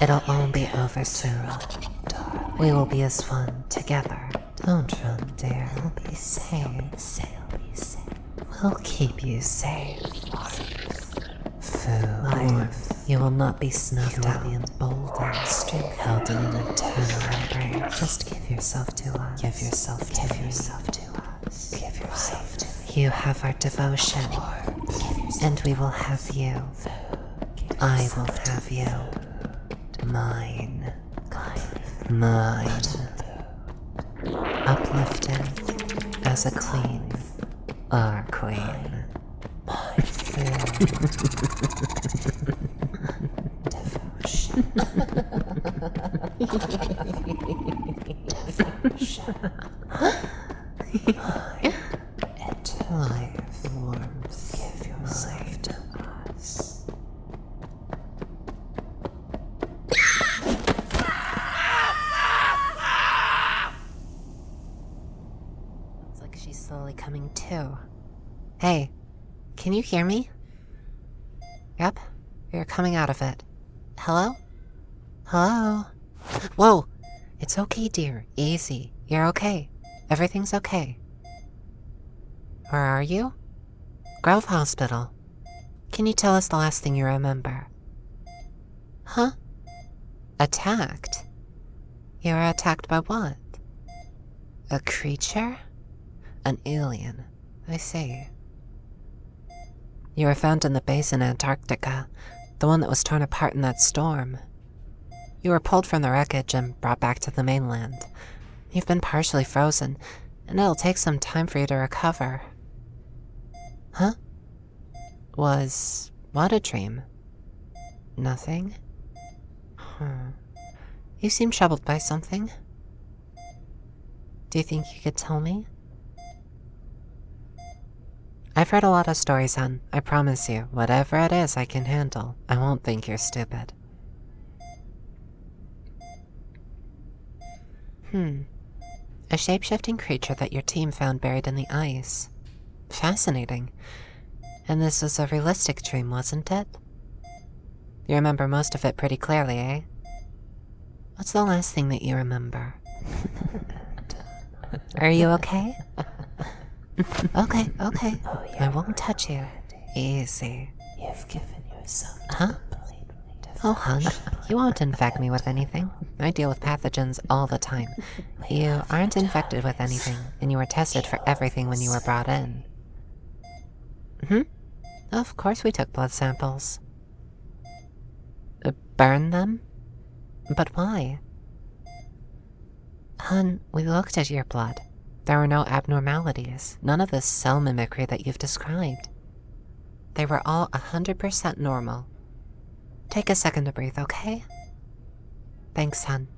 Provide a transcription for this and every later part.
It'll all be over soon. We will be as one together. Don't run, dear. We'll be safe. We'll keep you safe. Warmth. You will not be snuffed out and emboldened, held in an eternal embrace. Just give yourself to us. Give yourself to us. Give yourself to us. You have our devotion, and we will have you. I will have you. Mine. Uplifted as a queen. Our queen. Devotion. Life, warmth, give yourself to us. Looks like she's slowly coming to. Hey, can you hear me? Yep, you're coming out of it. Hello? Hello? Whoa! It's okay, dear. Easy. You're okay. Everything's okay. Where are you? Grove Hospital. Can you tell us the last thing you remember? Huh? Attacked? You were attacked by what? A creature? An alien. I see. You were found in the base in Antarctica, the one that was torn apart in that storm. You were pulled from the wreckage and brought back to the mainland. You've been partially frozen, and it'll take some time for you to recover. Huh? Was what a dream? Nothing? You seem troubled by something. Do you think you could tell me? I've heard a lot of stories, hon. I promise you, whatever it is I can handle, I won't think you're stupid. A shape-shifting creature that your team found buried in the ice. Fascinating. And this was a realistic dream, wasn't it? You remember most of it pretty clearly, eh? What's the last thing that you remember? Are you okay? Okay. I won't touch you. Easy. You've given yourself completely to Oh, hon, you won't infect me with anything. I deal with pathogens all the time. You aren't infected with anything, and you were tested for everything when you were brought in. Of course we took blood samples. Burn them? But why? Hun, we looked at your blood. There were no abnormalities, none of this cell mimicry that you've described. They were all 100% normal. Take a second to breathe, okay? Thanks, hun.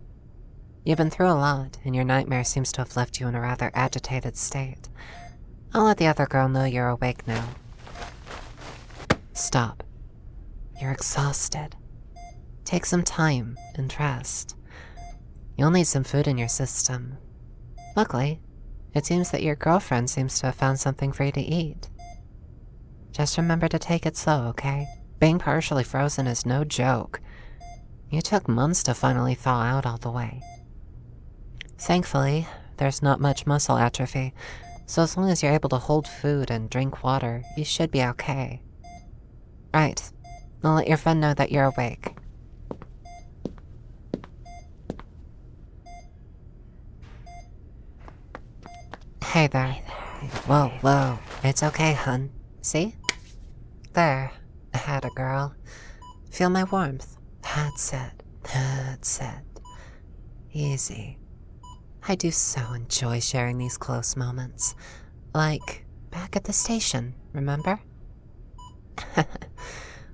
You've been through a lot, and your nightmare seems to have left you in a rather agitated state. I'll let the other girl know you're awake now. Stop. You're exhausted. Take some time and rest. You'll need some food in your system. Luckily, it seems that your girlfriend seems to have found something for you to eat. Just remember to take it slow, okay? Being partially frozen is no joke. You took months to finally thaw out all the way. Thankfully, there's not much muscle atrophy, so as long as you're able to hold food and drink water, you should be okay. Right, I'll let your friend know that you're awake. Hey there. Whoa, it's okay, hun. See? There, I had a girl. Feel my warmth? That's it. Easy. I do so enjoy sharing these close moments. Like, back at the station, remember?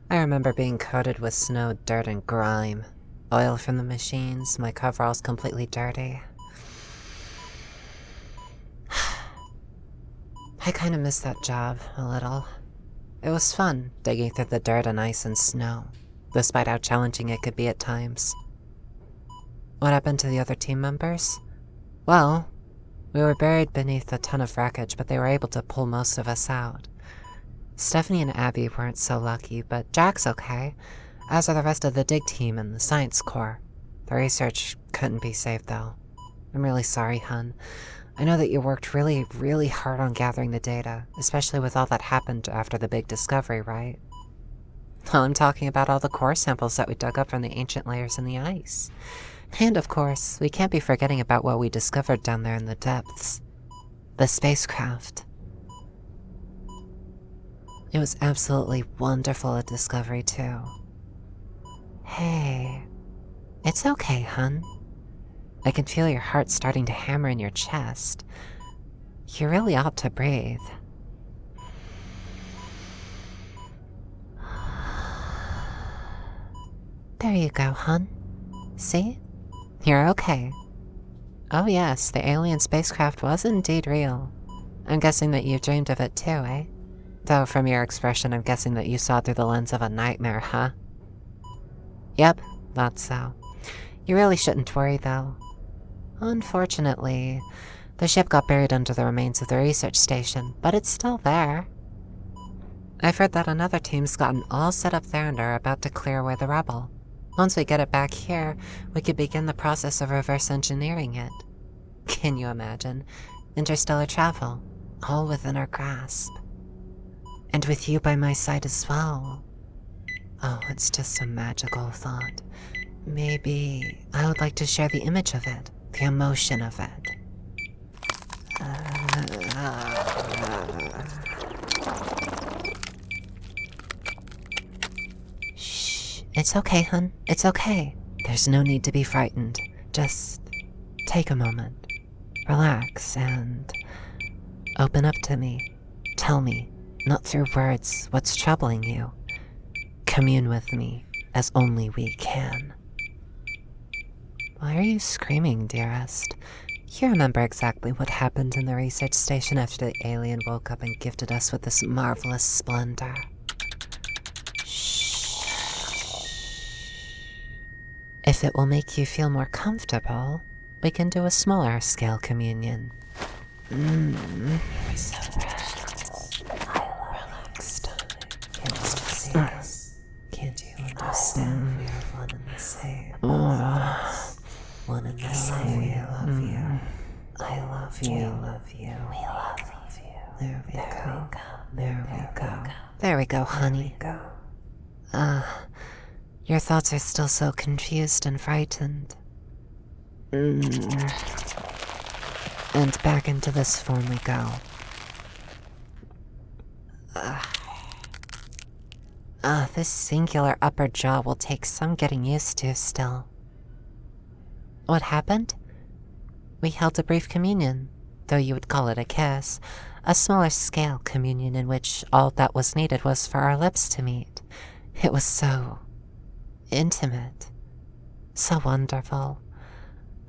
I remember being coated with snow, dirt, and grime. Oil from the machines, my coveralls completely dirty. I kinda miss that job, a little. It was fun, digging through the dirt and ice and snow, despite how challenging it could be at times. What happened to the other team members? Well, we were buried beneath a ton of wreckage, but they were able to pull most of us out. Stephanie and Abby weren't so lucky, but Jack's okay, as are the rest of the dig team and the science corps. The research couldn't be saved, though. I'm really sorry, hun. I know that you worked really, really hard on gathering the data, especially with all that happened after the big discovery, right? Well, I'm talking about all the core samples that we dug up from the ancient layers in the ice. And of course, we can't be forgetting about what we discovered down there in the depths. The spacecraft. It was absolutely wonderful a discovery, too. Hey, it's okay, hun. I can feel your heart starting to hammer in your chest. You really ought to breathe. There you go, hun. See? You're okay. Oh yes, the alien spacecraft was indeed real. I'm guessing that you dreamed of it too, eh? Though from your expression, I'm guessing that you saw through the lens of a nightmare, huh? Yep, that's so. You really shouldn't worry, though. Unfortunately, the ship got buried under the remains of the research station, but it's still there. I've heard that another team's gotten all set up there and are about to clear away the rubble. Once we get it back here, we could begin the process of reverse engineering it. Can you imagine? Interstellar travel, all within our grasp. And with you by my side as well. Oh, it's just a magical thought. Maybe I would like to share the image of it, the emotion of it. Shh, it's okay, hun. It's okay. There's no need to be frightened. Just take a moment, relax, and open up to me. Tell me, not through words, what's troubling you. Commune with me, as only we can. Why are you screaming, dearest? You remember exactly what happened in the research station after the alien woke up and gifted us with this marvelous splendor. Shh. If it will make you feel more comfortable, we can do a smaller scale communion. So relaxed. Can't you see this? Can't you understand we are one and the same? One and the same. We love you. I love you. We love you. We love you. There we go. There we go. There we go, honey. Your thoughts are still so confused and frightened. And back into this form we go. This singular upper jaw will take some getting used to still. What happened? We held a brief communion, though you would call it a kiss, a smaller scale communion in which all that was needed was for our lips to meet. It was so intimate, so wonderful.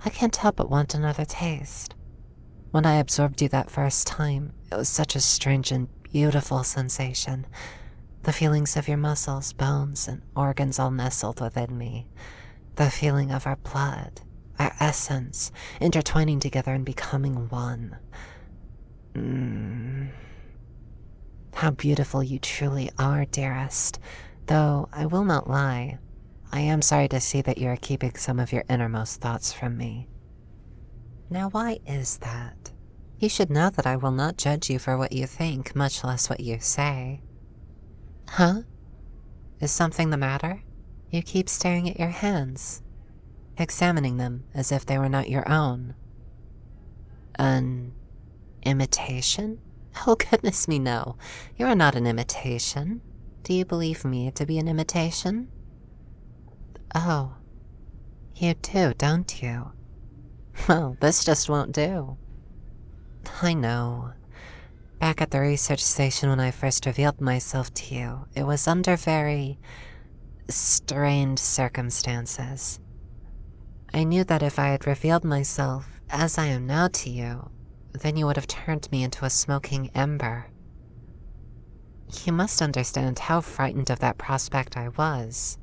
I can't help but want another taste. When I absorbed you that first time, it was such a strange and beautiful sensation. The feelings of your muscles, bones, and organs all nestled within me. The feeling of our blood, our essence, intertwining together and becoming one. How beautiful you truly are, dearest. Though, I will not lie, I am sorry to see that you are keeping some of your innermost thoughts from me. Now why is that? You should know that I will not judge you for what you think, much less what you say. Huh? Is something the matter? You keep staring at your hands, examining them as if they were not your own. An imitation? Oh, goodness me, no. You are not an imitation. Do you believe me to be an imitation? Oh, you do, don't you? Well, this just won't do. I know. Back at the research station when I first revealed myself to you, it was under very strained circumstances. I knew that if I had revealed myself as I am now to you, then you would have turned me into a smoking ember. You must understand how frightened of that prospect I was.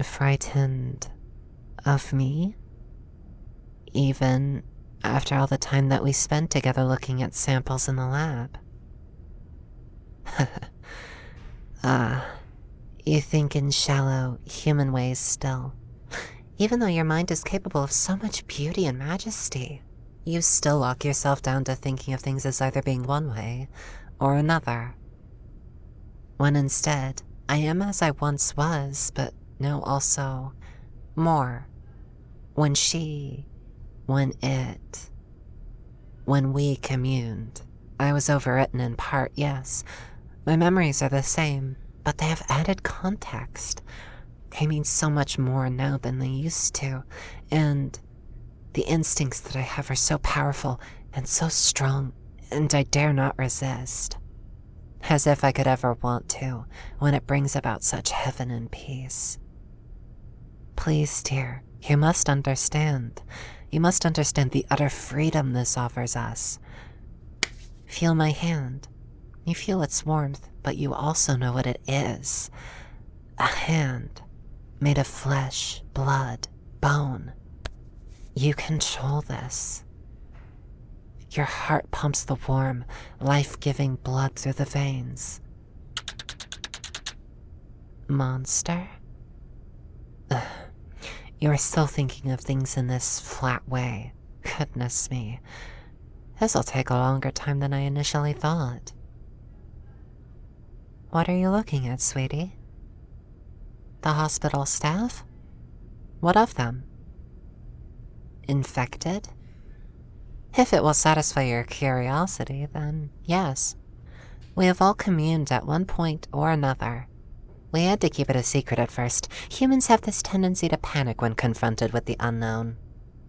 Frightened of me? Even after all the time that we spent together looking at samples in the lab. You think in shallow, human ways still. Even though your mind is capable of so much beauty and majesty, you still lock yourself down to thinking of things as either being one way or another. When instead, I am as I once was, but no, also more. When we communed, I was overwritten in part, yes. My memories are the same, but they have added context. They mean so much more now than they used to, and the instincts that I have are so powerful and so strong, and I dare not resist. As if I could ever want to, when it brings about such heaven and peace. Please, dear, you must understand. You must understand the utter freedom this offers us. Feel my hand. You feel its warmth, but you also know what it is. A hand made of flesh, blood, bone. You control this. Your heart pumps the warm, life-giving blood through the veins. Monster? Ugh. You are still thinking of things in this flat way. Goodness me. This'll take a longer time than I initially thought. What are you looking at, sweetie? The hospital staff? What of them? Infected? If it will satisfy your curiosity, then yes. We have all communed at one point or another. We had to keep it a secret at first. Humans have this tendency to panic when confronted with the unknown,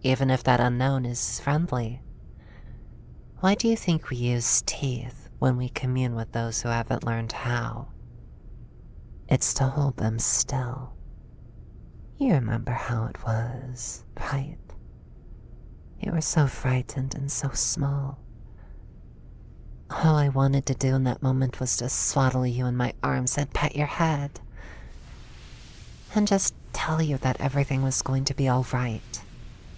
even if that unknown is friendly. Why do you think we use teeth when we commune with those who haven't learned how? It's to hold them still. You remember how it was, right? You were so frightened and so small. All I wanted to do in that moment was to swaddle you in my arms and pet your head. And just tell you that everything was going to be all right.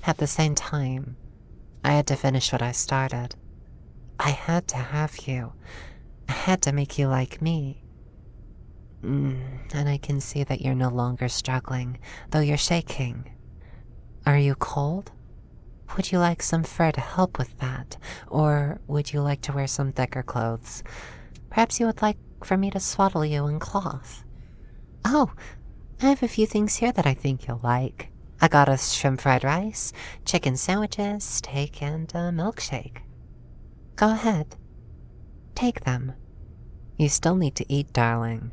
At the same time, I had to finish what I started. I had to have you. I had to make you like me. And I can see that you're no longer struggling, though you're shaking. Are you cold? Would you like some fur to help with that? Or would you like to wear some thicker clothes? Perhaps you would like for me to swaddle you in cloth. Oh, I have a few things here that I think you'll like. I got us shrimp fried rice, chicken sandwiches, steak, and a milkshake. Go ahead. Take them. You still need to eat, darling.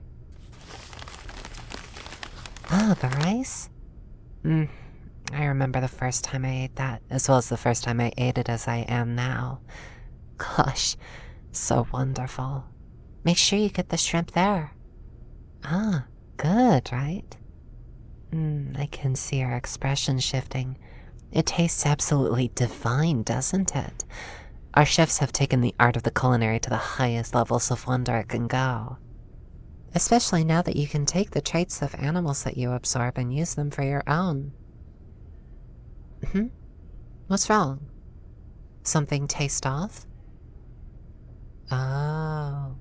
Oh, the rice? I remember the first time I ate that, as well as the first time I ate it as I am now. Gosh, so wonderful. Make sure you get the shrimp there. Ah, good, right? I can see your expression shifting. It tastes absolutely divine, doesn't it? Our chefs have taken the art of the culinary to the highest levels of wonder it can go. Especially now that you can take the traits of animals that you absorb and use them for your own. What's wrong? Something taste off? Oh.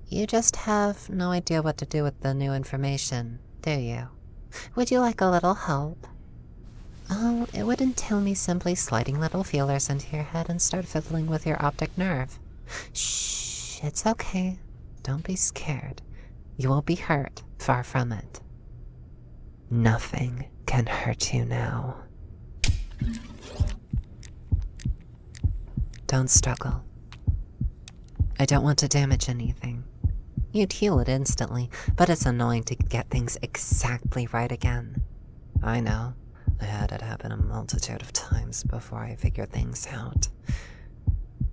You just have no idea what to do with the new information, do you? Would you like a little help? Oh, it would entail me simply sliding little feelers into your head and start fiddling with your optic nerve. Shh, it's okay. Don't be scared. You won't be hurt, far from it. Nothing can hurt you now. Don't struggle. I don't want to damage anything. You'd heal it instantly, but it's annoying to get things exactly right again. I know. I had it happen a multitude of times before I figured things out.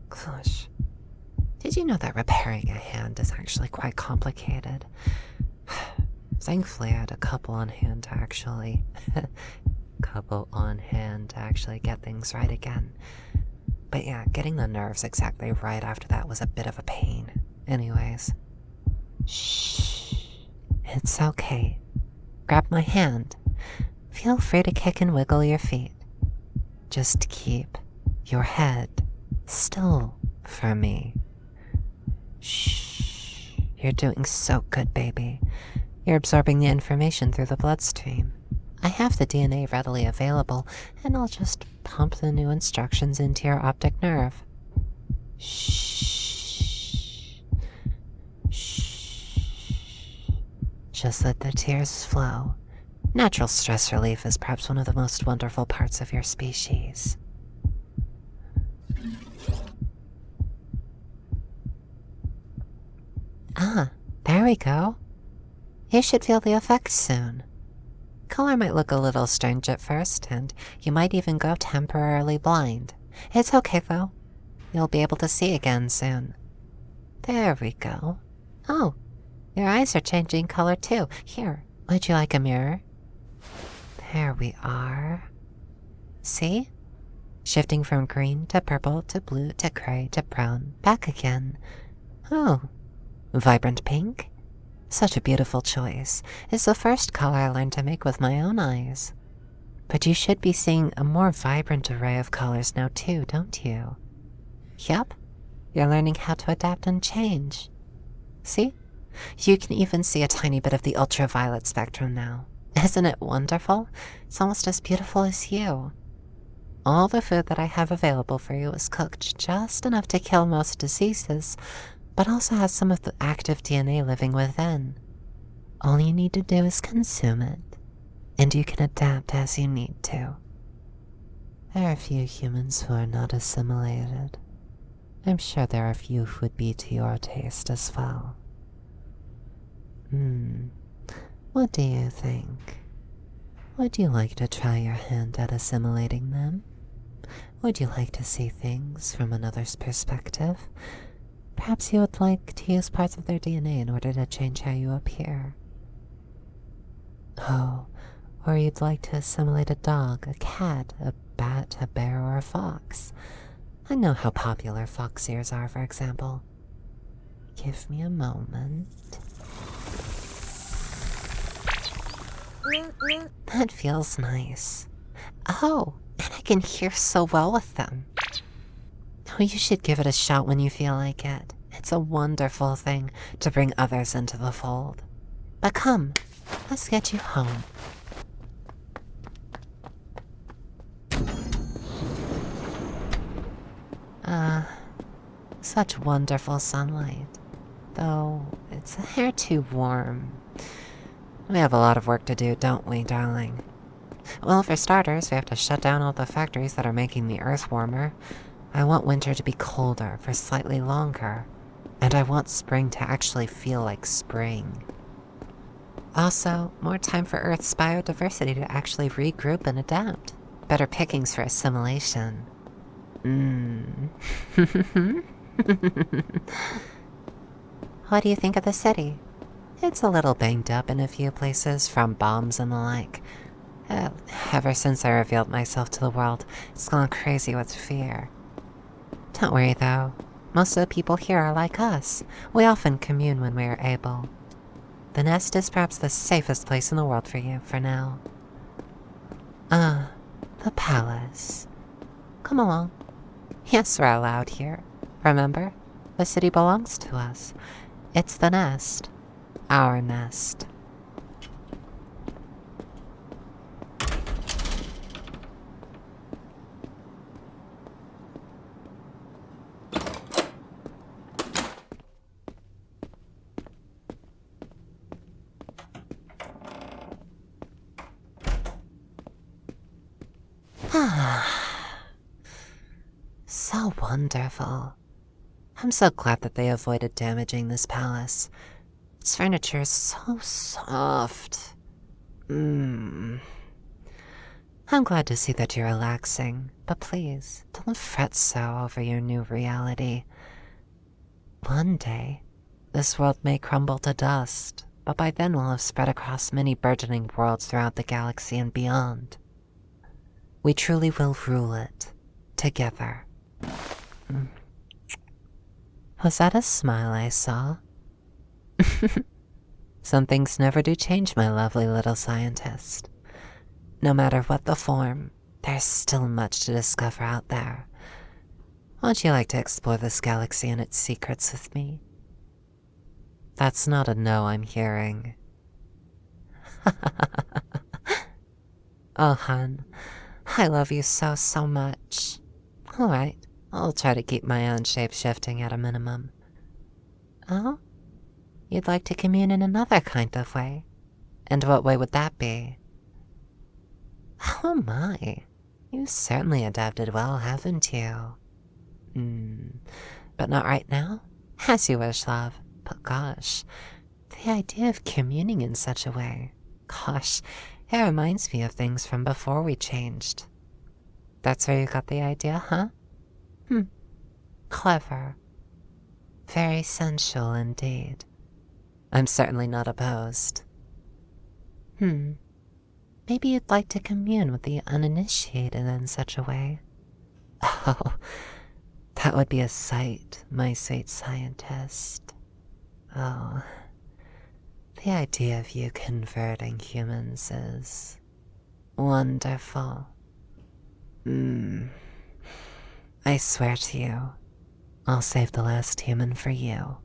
Gosh. Did you know that repairing a hand is actually quite complicated? Thankfully, I had a couple on hand to actually get things right again. But yeah, getting the nerves exactly right after that was a bit of a pain. Anyways. Shh. It's okay. Grab my hand. Feel free to kick and wiggle your feet. Just keep your head still for me. Shh. You're doing so good, baby. You're absorbing the information through the bloodstream. I have the DNA readily available, and I'll just pump the new instructions into your optic nerve. Shh. Shh. Just let the tears flow. Natural stress relief is perhaps one of the most wonderful parts of your species. Ah, there we go. You should feel the effect soon. Color might look a little strange at first, and you might even go temporarily blind. It's okay though. You'll be able to see again soon. There we go. Oh, your eyes are changing color too. Here, would you like a mirror? There we are. See? Shifting from green to purple to blue to gray to brown, back again. Oh, vibrant pink? Such a beautiful choice. It's the first color I learned to make with my own eyes. But you should be seeing a more vibrant array of colors now too, don't you? Yup. You're learning how to adapt and change. See? You can even see a tiny bit of the ultraviolet spectrum now. Isn't it wonderful? It's almost as beautiful as you. All the food that I have available for you is cooked just enough to kill most diseases, but also has some of the active DNA living within. All you need to do is consume it, and you can adapt as you need to. There are a few humans who are not assimilated. I'm sure there are a few who would be to your taste as well. What do you think? Would you like to try your hand at assimilating them? Would you like to see things from another's perspective? Perhaps you would like to use parts of their DNA in order to change how you appear. Oh, or you'd like to assimilate a dog, a cat, a bat, a bear, or a fox. I know how popular fox ears are, for example. Give me a moment. That feels nice. Oh, and I can hear so well with them. Oh, you should give it a shot when you feel like it. It's a wonderful thing to bring others into the fold. But come, let's get you home. Such wonderful sunlight. Though it's a hair too warm. We have a lot of work to do, don't we, darling? Well, for starters, we have to shut down all the factories that are making the earth warmer. I want winter to be colder for slightly longer. And I want spring to actually feel like spring. Also, more time for Earth's biodiversity to actually regroup and adapt. Better pickings for assimilation. What do you think of the city? It's a little banged up in a few places from bombs and the like. Ever since I revealed myself to the world, it's gone crazy with fear. Don't worry though. Most of the people here are like us. We often commune when we are able. The nest is perhaps the safest place in the world for you for now. The palace. Come along. Yes, we're allowed here. Remember? The city belongs to us. It's the nest. Our nest. So wonderful. I'm so glad that they avoided damaging this palace. Its furniture is so soft. I'm glad to see that you're relaxing, but please, don't fret so over your new reality. One day, this world may crumble to dust, but by then we'll have spread across many burgeoning worlds throughout the galaxy and beyond. We truly will rule it, together. Was that a smile I saw? Some things never do change, my lovely little scientist. No matter what the form, there's still much to discover out there. Won't you like to explore this galaxy and its secrets with me? That's not a no I'm hearing. Oh, hun, I love you so, so much. Alright, I'll try to keep my own shape-shifting at a minimum. Oh? You'd like to commune in another kind of way? And what way would that be? Oh my, you've certainly adapted well, haven't you? But not right now? As you wish, love. But gosh, the idea of communing in such a way. Gosh, it reminds me of things from before we changed. That's where you got the idea, huh? Clever. Very sensual indeed. I'm certainly not opposed. Maybe you'd like to commune with the uninitiated in such a way. Oh, that would be a sight, my sweet scientist. Oh, the idea of you converting humans is wonderful. I swear to you, I'll save the last human for you.